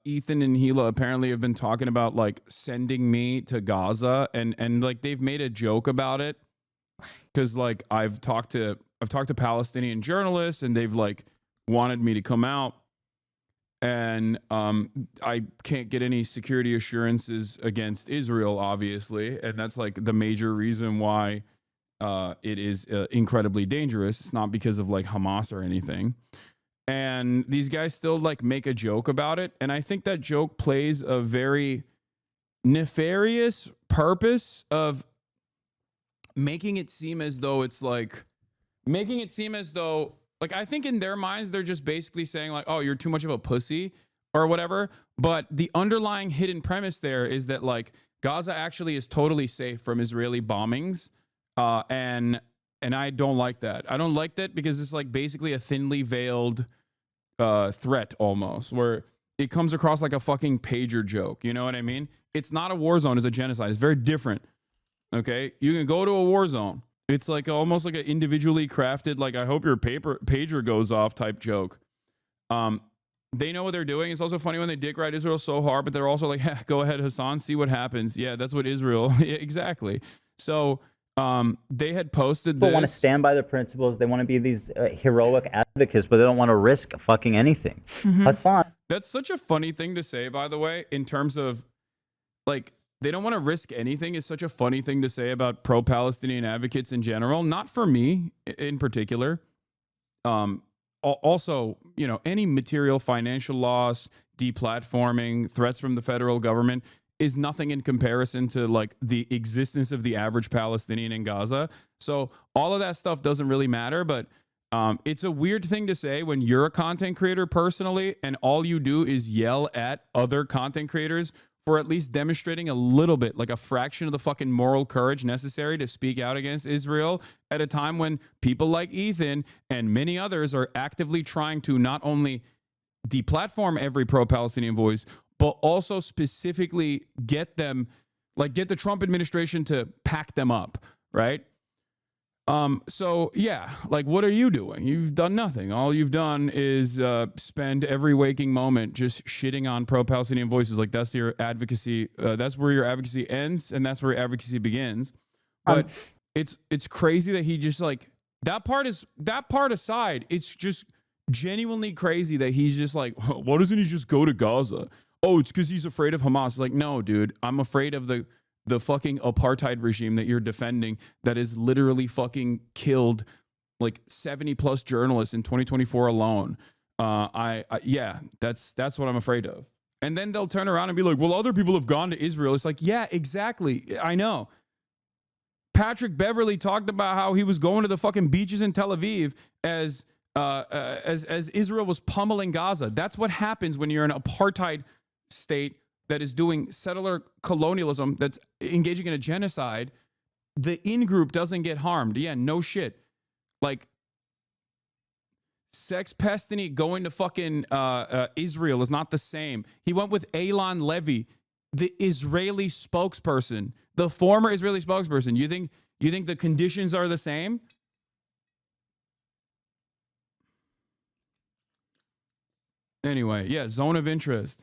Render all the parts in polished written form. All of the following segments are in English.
Ethan and Gila apparently have been talking about like sending me to Gaza, and like they've made a joke about it because like I've talked to Palestinian journalists and they've like wanted me to come out, and I can't get any security assurances against Israel, obviously, and that's like the major reason why it is incredibly dangerous. It's not because of like Hamas or anything. And these guys still like make a joke about it. And I think that joke plays a very nefarious purpose of making it seem as though I think in their minds, they're just basically saying like, oh, you're too much of a pussy or whatever. But the underlying hidden premise there is that like Gaza actually is totally safe from Israeli bombings. And I don't like that. I don't like that because it's like basically a thinly veiled threat almost, where it comes across like a fucking pager joke. You know what I mean? It's not a war zone, it's a genocide. It's very different. Okay? You can go to a war zone. It's like almost like an individually crafted, like, I hope your pager goes off type joke. They know what they're doing. It's also funny when they dick ride Israel so hard, but they're also like, yeah, go ahead, Hasan, see what happens. Yeah, that's what Israel, yeah, exactly. So they had posted this. People want to stand by their principles. They want to be these heroic advocates, but they don't want to risk fucking anything. Hasan. That's such a funny thing to say, by the way, in terms of like, they don't want to risk anything is such a funny thing to say about pro-Palestinian advocates in general. Not for me in particular. Also, you know, any material financial loss, deplatforming, threats from the federal government is nothing in comparison to like the existence of the average Palestinian in Gaza. So all of that stuff doesn't really matter, but it's a weird thing to say when you're a content creator personally and all you do is yell at other content creators for at least demonstrating a little bit, like a fraction of the fucking moral courage necessary to speak out against Israel at a time when people like Ethan and many others are actively trying to not only deplatform every pro-Palestinian voice, but also specifically get them, like get the Trump administration to pack them up, right? So yeah, like what are you doing? You've done nothing. All you've done is spend every waking moment just shitting on pro-Palestinian voices. Like that's your advocacy. That's where your advocacy ends, and that's where your advocacy begins. But it's crazy that he just like that part aside. It's just genuinely crazy that he's just like, why doesn't he just go to Gaza? Oh, it's because he's afraid of Hamas. It's like, no, dude, I'm afraid of the fucking apartheid regime that you're defending that has literally fucking killed like 70 plus journalists in 2024 alone. Yeah, that's what I'm afraid of. And then they'll turn around and be like, well, other people have gone to Israel. It's like, yeah, exactly. I know. Patrick Beverly talked about how he was going to the fucking beaches in Tel Aviv as Israel was pummeling Gaza. That's what happens when you're an apartheid state that is doing settler colonialism, that's engaging in a genocide. The in-group doesn't get harmed. Yeah, no shit. Like, Sex Pestany going to fucking Israel is not the same. He went with Eilon Levy, the Israeli spokesperson, the former Israeli spokesperson. You think the conditions are the same? Anyway, yeah, zone of interest.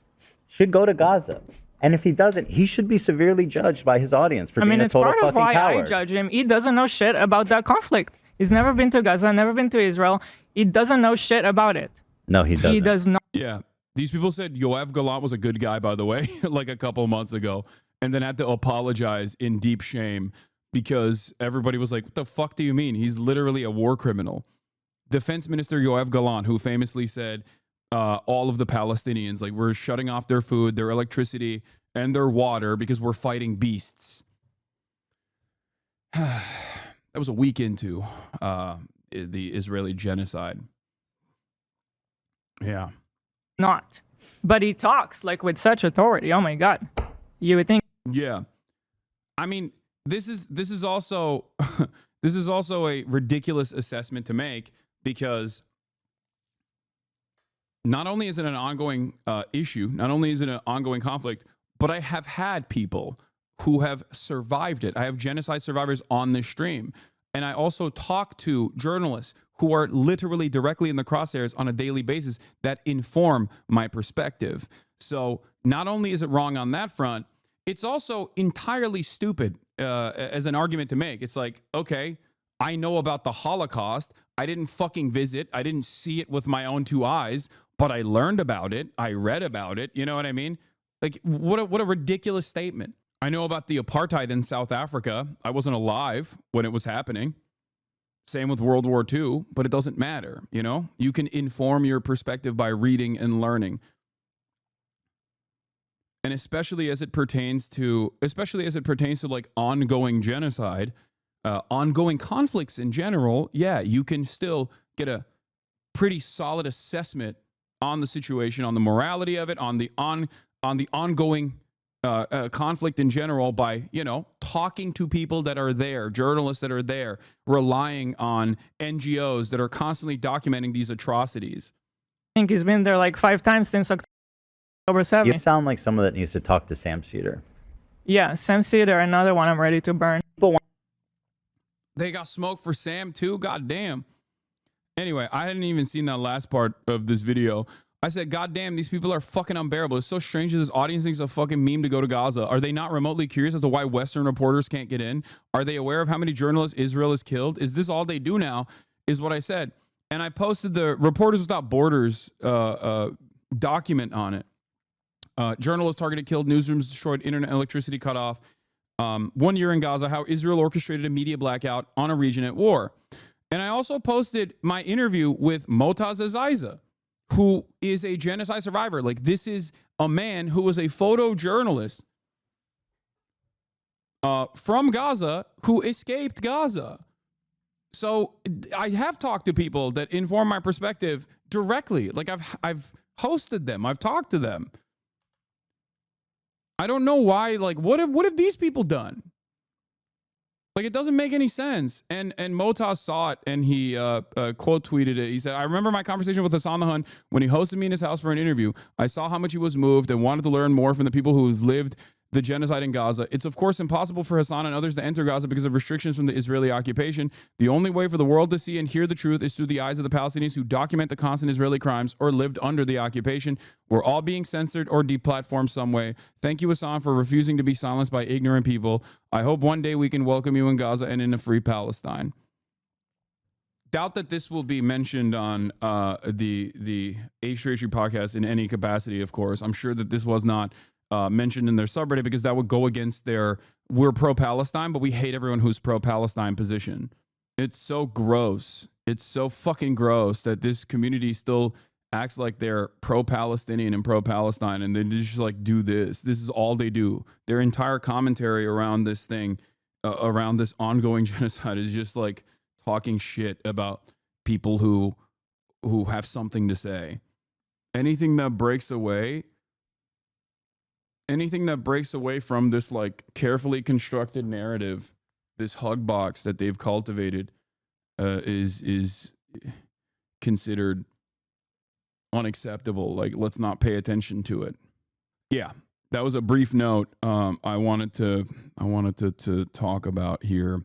Should go to Gaza. And if he doesn't, he should be severely judged by his audience for being a total fucking coward. I mean, it's part of why I judge him. He doesn't know shit about that conflict. He's never been to Gaza, never been to Israel. He doesn't know shit about it. No, he doesn't. He does not. Yeah. These people said Yoav Gallant was a good guy, by the way, like a couple months ago, and then had to apologize in deep shame because everybody was like, what the fuck do you mean? He's literally a war criminal. Defense Minister Yoav Gallant, who famously said, all of the Palestinians, like, we're shutting off their food, their electricity, and their water because we're fighting beasts. That was a week into the Israeli genocide. Yeah. Not. But he talks like with such authority. Oh my God. You would think. Yeah. I mean, this is also this is also a ridiculous assessment to make because not only is it an ongoing issue, not only is it an ongoing conflict, but I have had people who have survived it. I have genocide survivors on this stream. And I also talk to journalists who are literally directly in the crosshairs on a daily basis that inform my perspective. So not only is it wrong on that front, it's also entirely stupid as an argument to make. It's like, okay, I know about the Holocaust. I didn't fucking visit. I didn't see it with my own two eyes, but I learned about it. I read about it. You know what I mean? Like, what a ridiculous statement. I know about the apartheid in South Africa. I wasn't alive when it was happening. Same with World War II, but it doesn't matter. You know, you can inform your perspective by reading and learning. And especially as it pertains to like ongoing genocide, ongoing conflicts in general, yeah, you can still get a pretty solid assessment on the situation, on the morality of it, on the ongoing conflict in general by, you know, talking to people that are there, journalists that are there, relying on NGOs that are constantly documenting these atrocities. I think he's been there like 5 times since October 7th. You sound like someone that needs to talk to Sam Cedar. Yeah, Sam Cedar, another one I'm ready to burn. They got smoke for Sam too? God damn. Anyway, I hadn't even seen that last part of this video. I said, God damn, these people are fucking unbearable. It's so strange that this audience thinks it's a fucking meme to go to Gaza. Are they not remotely curious as to why Western reporters can't get in? Are they aware of how many journalists Israel has killed? Is this all they do now? Is what I said. And I posted the Reporters Without Borders document on it. Journalists targeted, killed, newsrooms destroyed, internet and electricity cut off. 1 year in Gaza, how Israel orchestrated a media blackout on a region at war. And I also posted my interview with Motaz Azaiza, who is a genocide survivor. Like, this is a man who was a photojournalist from Gaza who escaped Gaza. So I have talked to people that inform my perspective directly. Like, I've hosted them. I've talked to them. I don't know why. Like, what have these people done? Like, it doesn't make any sense. And Motaz saw it, and he quote tweeted it. He said, I remember my conversation with Hasan when he hosted me in his house for an interview. I saw how much he was moved and wanted to learn more from the people who lived the genocide in Gaza. It's, of course, impossible for Hasan and others to enter Gaza because of restrictions from the Israeli occupation. The only way for the world to see and hear the truth is through the eyes of the Palestinians who document the constant Israeli crimes or lived under the occupation. We're all being censored or deplatformed some way. Thank you, Hasan, for refusing to be silenced by ignorant people. I hope one day we can welcome you in Gaza and in a free Palestine. Doubt that this will be mentioned on the H3H3 podcast in any capacity, of course. I'm sure that this was not mentioned in their subreddit because that would go against their we're pro-Palestine, but we hate everyone who's pro-Palestine position. It's so gross. It's so fucking gross that this community still acts like they're pro-Palestinian and pro-Palestine, and they just like do this. This is all they do. Their entire commentary around this thing, around this ongoing genocide, is just like talking shit about people who have something to say. Anything that breaks away from this like carefully constructed narrative, this hug box that they've cultivated, is considered unacceptable. Like, let's not pay attention to it. Yeah, that was a brief note I wanted to talk about here.